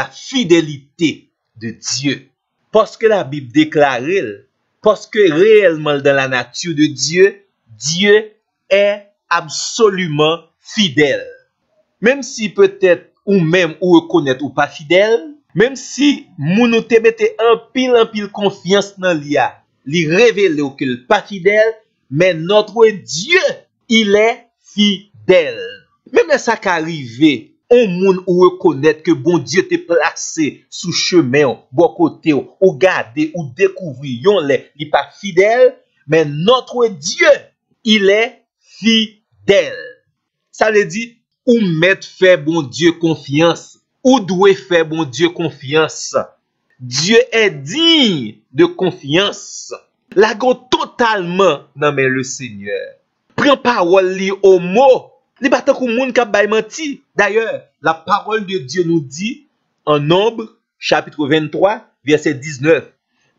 la fidélité de Dieu. Parce que la Bible déclare, parce que réellement dans la nature de Dieu, Dieu est absolument fidèle. Même si peut-être ou même ou reconnaître ou pas fidèle, même si moun nou te mette en pile confiance dans li révèle ou qu'il pas fidèle, mais notre Dieu, il est fidèle. Même ça qu'arrive, on moun ou reconnaître que bon Dieu te placé sous chemin, bon côté, ou garder, ou découvrir, yon li pas fidèle, mais notre Dieu, il est fidèle. Ça veut dire, ou mettre fait bon Dieu confiance, ou doit faire bon Dieu confiance. Dieu est digne de confiance. La go totalement dans mais le Seigneur. Prends parole li au mot. Li pas tant moun k'ap bay menti. D'ailleurs, la parole de Dieu nous dit en Nombre chapitre 23 verset 19.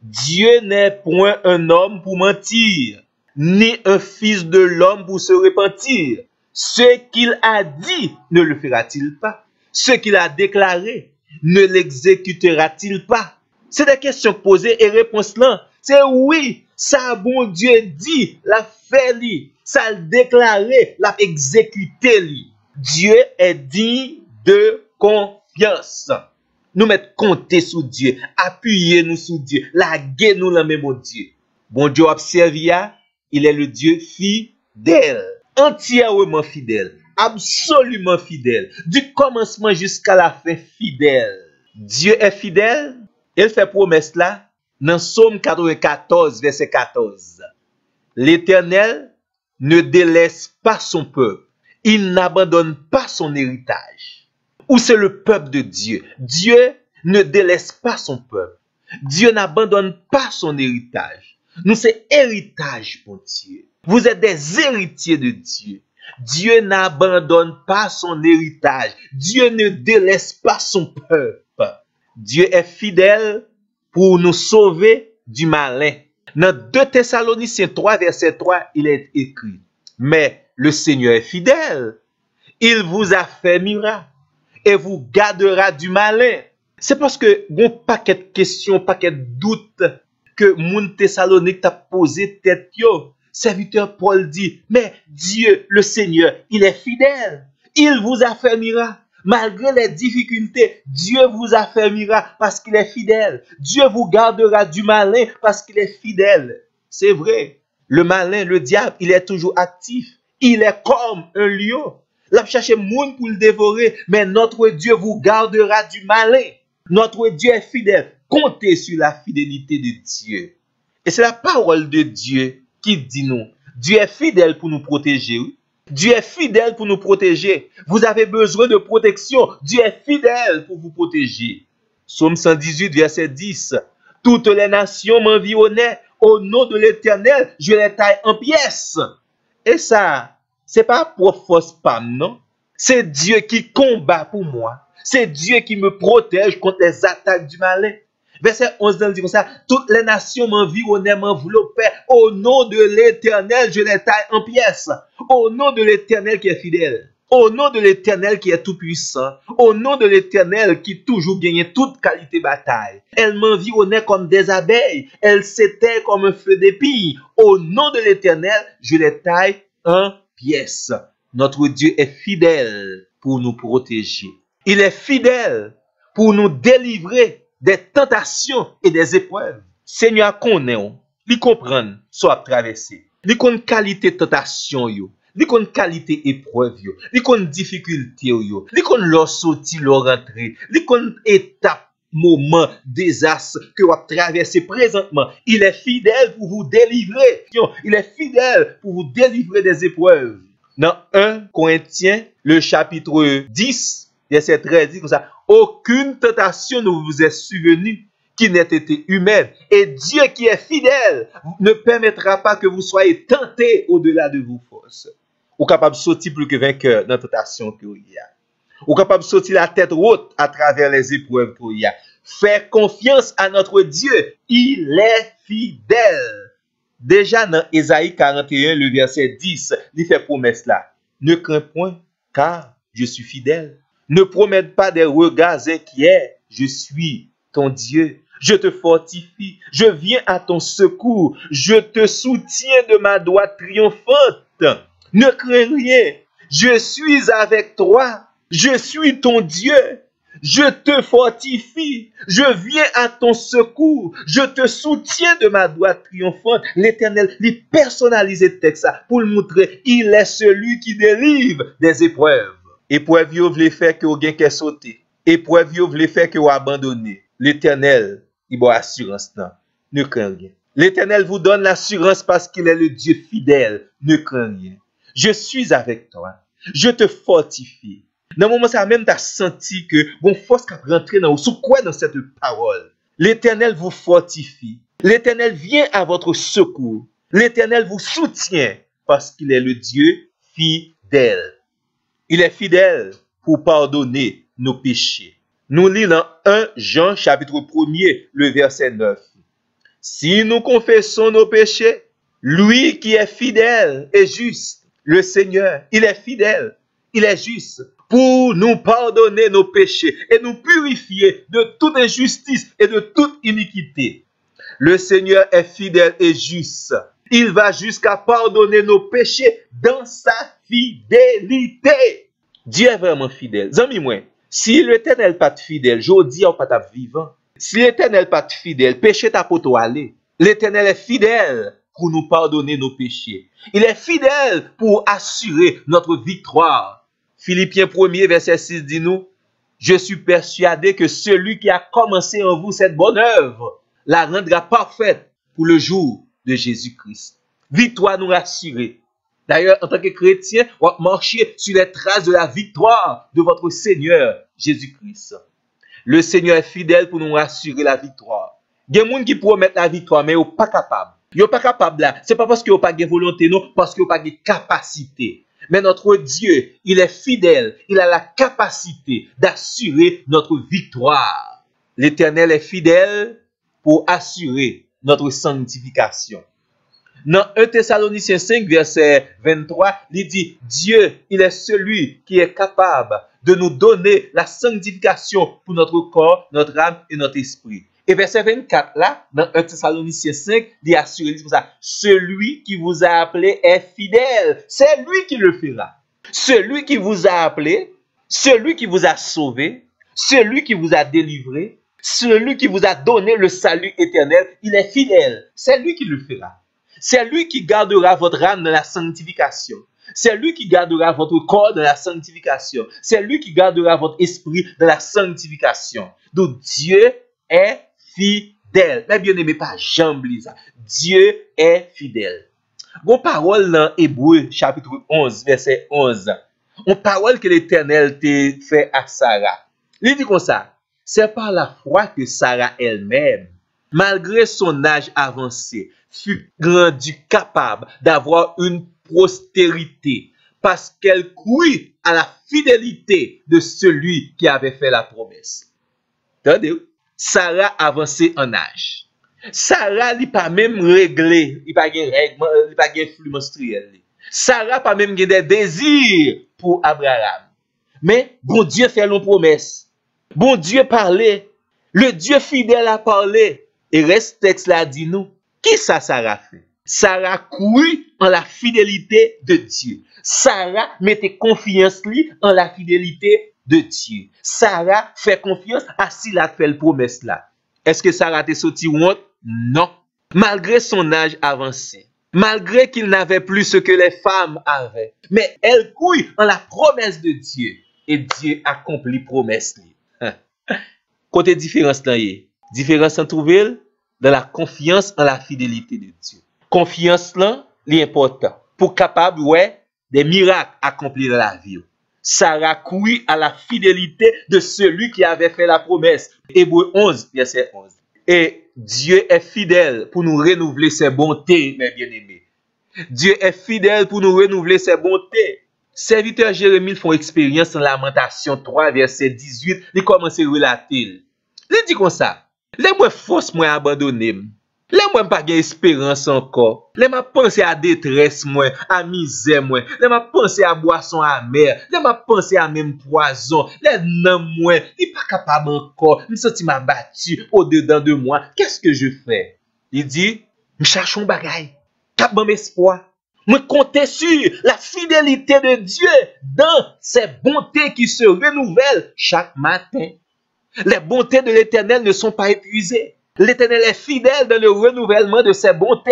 Dieu n'est point un homme pour mentir, ni un fils de l'homme pour se repentir. Ce qu'il a dit, ne le fera-t-il pas? Ce qu'il a déclaré, ne l'exécutera-t-il pas? C'est des questions posées et réponses là. C'est oui, ça bon Dieu dit, la fait li, ça le déclaré, l'a exécuté li. Dieu est digne de confiance. Nous mettre compter sur Dieu, appuyer nous sur Dieu, laguer nous la même Dieu. Bon Dieu observe, il est le Dieu fidèle. Entièrement fidèle, absolument fidèle, du commencement jusqu'à la fin fidèle. Dieu est fidèle, il fait promesse là, dans Psaume 94, verset 14. L'Éternel ne délaisse pas son peuple, il n'abandonne pas son héritage. Ou c'est le peuple de Dieu. Dieu ne délaisse pas son peuple. Dieu n'abandonne pas son héritage. Nous, c'est héritage pour Dieu. Vous êtes des héritiers de Dieu. Dieu n'abandonne pas son héritage. Dieu ne délaisse pas son peuple. Dieu est fidèle pour nous sauver du malin. Dans 2 Thessaloniciens 3, verset 3, il est écrit, mais le Seigneur est fidèle. Il vous affermira et vous gardera du malin. C'est parce que bon paquet de questions, paquet de doutes que moun Thessalonique t'a posé tête yo. Serviteur Paul dit, mais Dieu, le Seigneur, il est fidèle. Il vous affermira. Malgré les difficultés, Dieu vous affermira parce qu'il est fidèle. Dieu vous gardera du malin parce qu'il est fidèle. C'est vrai. Le malin, le diable, il est toujours actif. Il est comme un lion. Il cherche moun pour le dévorer, mais notre Dieu vous gardera du malin. Notre Dieu est fidèle. Comptez sur la fidélité de Dieu. Et c'est la parole de Dieu qui dit nous. Dieu est fidèle pour nous protéger. Oui? Dieu est fidèle pour nous protéger. Vous avez besoin de protection. Dieu est fidèle pour vous protéger. Psaume 118, verset 10. Toutes les nations m'environnaient. Au nom de l'Éternel, je les taille en pièces. Et ça, c'est pas pour force femme, non? C'est Dieu qui combat pour moi. C'est Dieu qui me protège contre les attaques du malin. Verset 11 dit comme ça, toutes les nations m'environnaient, m'enveloppaient. Au nom de l'Éternel, je les taille en pièces. Au nom de l'Éternel qui est fidèle. Au nom de l'Éternel qui est tout puissant. Au nom de l'Éternel qui toujours gagne toute qualité bataille. Elles m'environnaient comme des abeilles. Elles s'étaient comme un feu d'épis. Au nom de l'Éternel, je les taille en pièces. Notre Dieu est fidèle pour nous protéger. Il est fidèle pour nous délivrer des tentations et des épreuves. Seigneur connaît, il comprend soit traversé. Il connaît qualité tentation yo, il connaît qualité épreuve yo, il connaît difficulté yo, il connaît leur sortie, leur rentrée, il connaît étape, moment, désastre que vous traversez présentement. Il est fidèle pour vous délivrer. Il est fidèle pour vous délivrer des épreuves. Dans 1 Corinthiens, le chapitre 10, verset 13, dit comme ça, aucune tentation ne vous est survenue qui n'ait été humaine. Et Dieu qui est fidèle ne permettra pas que vous soyez tentés au-delà de vos forces. Ou capable de sortir plus que vainqueur dans la tentation qu'il y a. Ou capable de sortir la tête haute à travers les épreuves qu'il y a. Faire confiance à notre Dieu. Il est fidèle. Déjà dans Ésaïe 41, le verset 10, il fait promesse là. Ne crains point, car je suis fidèle. Ne promette pas des regards inquiets. je suis ton Dieu. Je te fortifie, je viens à ton secours, je te soutiens de ma droite triomphante. Ne crains rien, je suis avec toi, je suis ton Dieu. Je te fortifie, je viens à ton secours, je te soutiens de ma droite triomphante. L'Éternel, il personnalise le texte pour le montrer. Il est celui qui délivre des épreuves. Épreuve, vous voulez faire que vous gagnez qu'à sauter. Épreuve, vous voulez faire que vous abandonnez. L'Éternel, il va assurance. Non, ne crains rien. L'Éternel vous donne l'assurance parce qu'il est le Dieu fidèle. Ne crains rien. Je suis avec toi. Je te fortifie. Dans le moment ça même tu as senti que bon force qui rentre dans sous quoi dans cette parole. L'Éternel vous fortifie. L'Éternel vient à votre secours. L'Éternel vous soutient parce qu'il est le Dieu fidèle. Il est fidèle pour pardonner nos péchés. Nous lisons dans 1 Jean chapitre 1er le verset 9. Si nous confessons nos péchés, lui qui est fidèle et juste, le Seigneur, il est fidèle, il est juste pour nous pardonner nos péchés et nous purifier de toute injustice et de toute iniquité. Le Seigneur est fidèle et juste. Il va jusqu'à pardonner nos péchés dans sa fidélité. Dieu est vraiment fidèle. Zami moi, si l'Éternel pas fidèle, je dis on pas vivant. Si l'Éternel pas fidèle, péché t'a pour toi aller. L'Éternel est fidèle pour nous pardonner nos péchés. Il est fidèle pour assurer notre victoire. Philippiens 1er, verset 6 dit nous, je suis persuadé que celui qui a commencé en vous cette bonne œuvre la rendra parfaite pour le jour de Jésus-Christ. Victoire nous rassurer. D'ailleurs, en tant que chrétien, on va marcher sur les traces de la victoire de votre Seigneur Jésus-Christ. Le Seigneur est fidèle pour nous rassurer la victoire. Il y a des gens qui promettent la victoire, mais ils ne sont pas capables. Ils ne sont pas capables là. Ce n'est pas parce qu'ils n'ont pas de volonté, non, parce qu'ils n'ont pas de capacité. Mais notre Dieu, il est fidèle. Il a la capacité d'assurer notre victoire. L'Éternel est fidèle pour assurer notre sanctification. Dans 1 Thessaloniciens 5, verset 23, il dit, Dieu, il est celui qui est capable de nous donner la sanctification pour notre corps, notre âme et notre esprit. Et verset 24, là, dans 1 Thessaloniciens 5, il assure, il dit comme ça, celui qui vous a appelé est fidèle. C'est lui qui le fera. Celui qui vous a appelé, celui qui vous a sauvé, celui qui vous a délivré, celui qui vous a donné le salut éternel, il est fidèle. C'est lui qui le fera. C'est lui qui gardera votre âme dans la sanctification. C'est lui qui gardera votre corps dans la sanctification. C'est lui qui gardera votre esprit dans la sanctification. Donc Dieu est fidèle. Mais bien aimé, pas jambe ça. Dieu est fidèle. Bon parole dans Hébreu chapitre 11 verset 11. Une parole que l'Éternel t'a fait à Sarah. Il dit comme ça. C'est par la foi que Sarah elle-même, malgré son âge avancé, fut rendue capable d'avoir une postérité parce qu'elle crut à la fidélité de celui qui avait fait la promesse. Attendez, Sarah avancé en âge. Sarah n'est pas même réglée, il n'y a pas de règlement, il n'y a pas de flux menstruel. Sarah pas même des désirs pour Abraham. Mais bon Dieu fait une promesse. Bon Dieu parlait. Le Dieu fidèle a parlé. Et reste texte là dit nous. Qui ça Sarah fait? Sarah crut en la fidélité de Dieu. Sarah mettait confiance en la fidélité de Dieu. Sarah fait confiance à si la fait le promesse là. Est-ce que Sarah t'est sorti honte? Non. Malgré son âge avancé. Malgré qu'il n'avait plus ce que les femmes avaient. Mais elle crut en la promesse de Dieu. Et Dieu accomplit promesse. Côté différence là, différence en trouver dans la confiance en la fidélité de Dieu. Confiance là, l'important pour capable ouais des miracles accomplis dans la vie. Sarah crut à la fidélité de celui qui avait fait la promesse. Hébreu 11 verset 11. Et Dieu est fidèle pour nous renouveler ses bontés, mes bien-aimés. Dieu est fidèle pour nous renouveler ses bontés. Serviteurs Jérémie font expérience en Lamentation 3, verset 18. Il commence à relater. Il dit comme ça. Les moi force moi abandonner. Les moi pas gain espérance encore. Les m'a pensé à détresse moi, à misère moi. Les m'a pensé à boisson amère. Les m'a pensé à même poison. Les nan moi, il pas capable encore. Me senti m'a battu au dedans de moi. Qu'est-ce que je fais? Il dit, me cherchons bagaille. Cap bon espoir. Me compter sur la fidélité de Dieu dans ses bontés qui se renouvellent chaque matin. Les bontés de l'Éternel ne sont pas épuisées. L'Éternel est fidèle dans le renouvellement de ses bontés.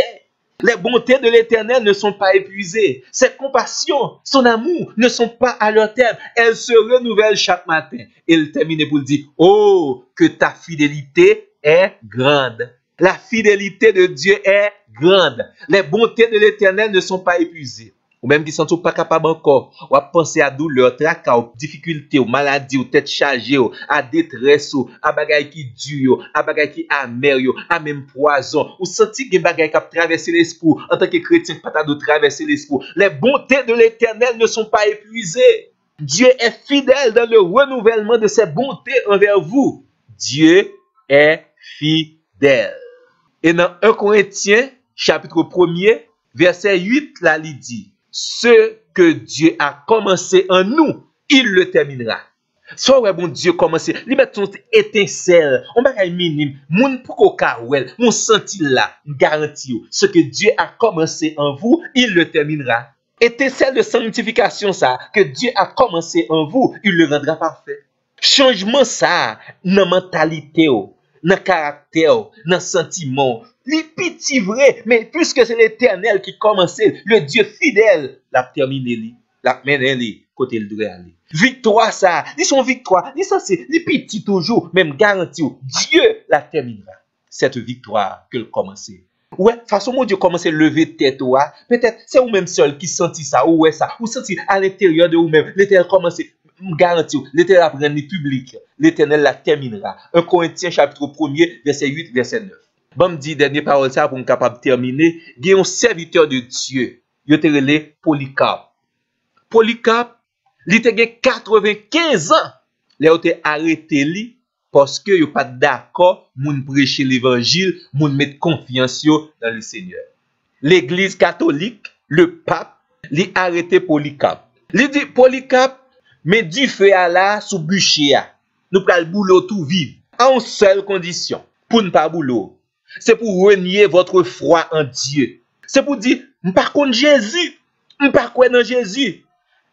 Les bontés de l'Éternel ne sont pas épuisées. Ses compassions, son amour ne sont pas à leur terme. Elles se renouvellent chaque matin. Et il termine pour dire, oh, que ta fidélité est grande. La fidélité de Dieu est grande. Les bontés de l'Éternel ne sont pas épuisées. Ou même qui sont pas capables encore, ou à penser à douleur, tracas, aux difficultés, aux maladies, aux têtes chargées, à détresse, à bagaille qui dure, à bagaille qui amer, à même poison, ou senti que bagaille qui a traversé l'esprit, en tant que chrétien, pas de traverser l'esprit. Les bontés de l'Éternel ne sont pas épuisées. Dieu est fidèle dans le renouvellement de ses bontés envers vous. Dieu est fidèle. Et dans 1 Corinthiens, chapitre 1er, verset 8, là, il dit, ce que Dieu a commencé en nous, il le terminera. Soit ouais, bon Dieu commencé, il met son étincelle, on va minime, moun pour kawel, mon senti là, garantie, ce que Dieu a commencé en vous, il le terminera. Étincelle de sanctification ça, que Dieu a commencé en vous, il le rendra parfait. Changement ça, dans mentalité, dans caractère, dans sentiment, li petit vrai, mais puisque c'est l'Éternel qui commençait, le Dieu fidèle, l'a terminé li, l'a mené li, côté le doit aller. Victoire ça, ils sont victoire, ils ça c'est, li petit toujours, même garanti, Dieu la terminera. Cette victoire que le commençait. Ouais, façon mon Dieu commence à lever tête, peut-être c'est vous même seul qui senti ça, ou ouais ça, ou senti à l'intérieur de vous-même, l'Éternel commence garantie, l'Éternel apprend le public, l'Éternel la terminera. 1 Corinthiens chapitre 1er, verset 8, verset 9. Bon, me dit dernière parole ça pour nous capable de terminer. Il y a un serviteur de Dieu, il était relé Polycarpe. Polycarpe, il était 95 ans. Il a été arrêté li parce que il pas d'accord moun prêcher l'évangile, moun mettre confiance dans le Seigneur. L'église catholique, le pape, il a arrêté Polycarpe. Il dit Polycarpe, mais du feu à la sous bûcher. Nous pral boulot tout vivre. En une seule condition, pour ne pas boulot. C'est pour renier votre foi en Dieu. C'est pour dire, par contre Jésus, par quoi dans Jésus.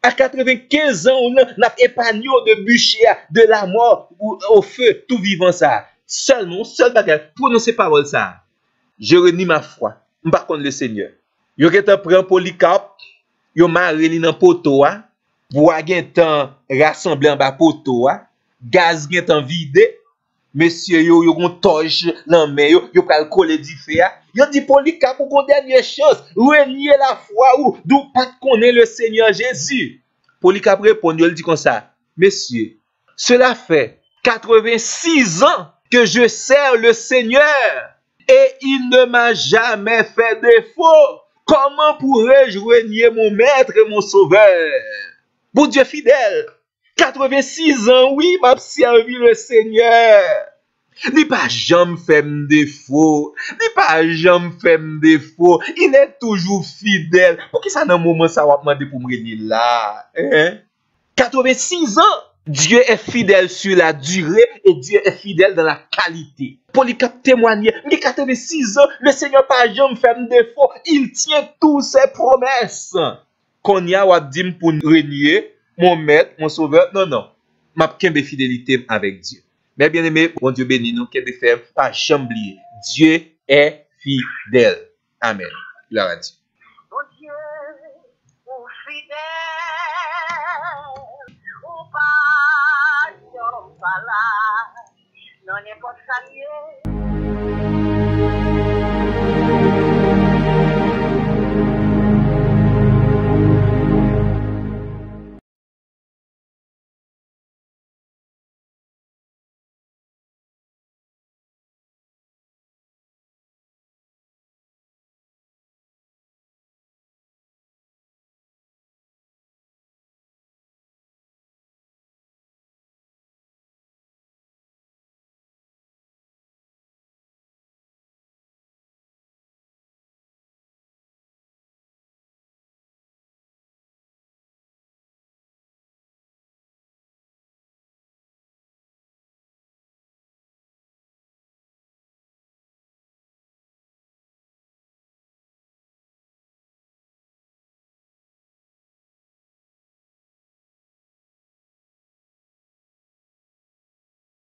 À 95 ans, on a épargné de bûcher, de la mort au feu, tout vivant ça. Seulement, seul bagage, prononcer parole ça. Je renie ma foi, par contre le Seigneur. Yo qui prend Polycarpe, yo maré li nan poto a, bois gen tan rassemblé en bas poto a, gaz gen tan vide, monsieur yo gon torche nan men yo pral coller di feu a. Yo dit Polycarpe pour une dernière chance, renier la foi ou d'où pas connaître le Seigneur Jésus. Polycarpe répond, il dit comme ça, monsieur, cela fait 86 ans que je sers le Seigneur et il ne m'a jamais fait défaut. Comment pourrais-je renier mon maître et mon sauveur? Bon Dieu fidèle, 86 ans, oui, m'a servi le Seigneur. Ni pas jamais fait défaut. Ni pas jamais fait défaut. Il est toujours fidèle. Pour qui ça dans un moment ça va demander pour me renier là? 86 ans. Dieu est fidèle sur la durée et Dieu est fidèle dans la qualité. Polycarpe témoignait, mais 86 ans, le Seigneur pas jamais fait défaut. Il tient toutes ses promesses. Qu'on y a ou dit pour renier mon maître, mon sauveur. Non, non. Ma kembe fidélité avec Dieu. Mais bien aimé, bon Dieu béni nous, kembe faire pas jamais oublier. Dieu est fidèle. Amen. Gloire à Dieu. Mon Dieu, ou fidèle, ou pas, non n'importe quoi.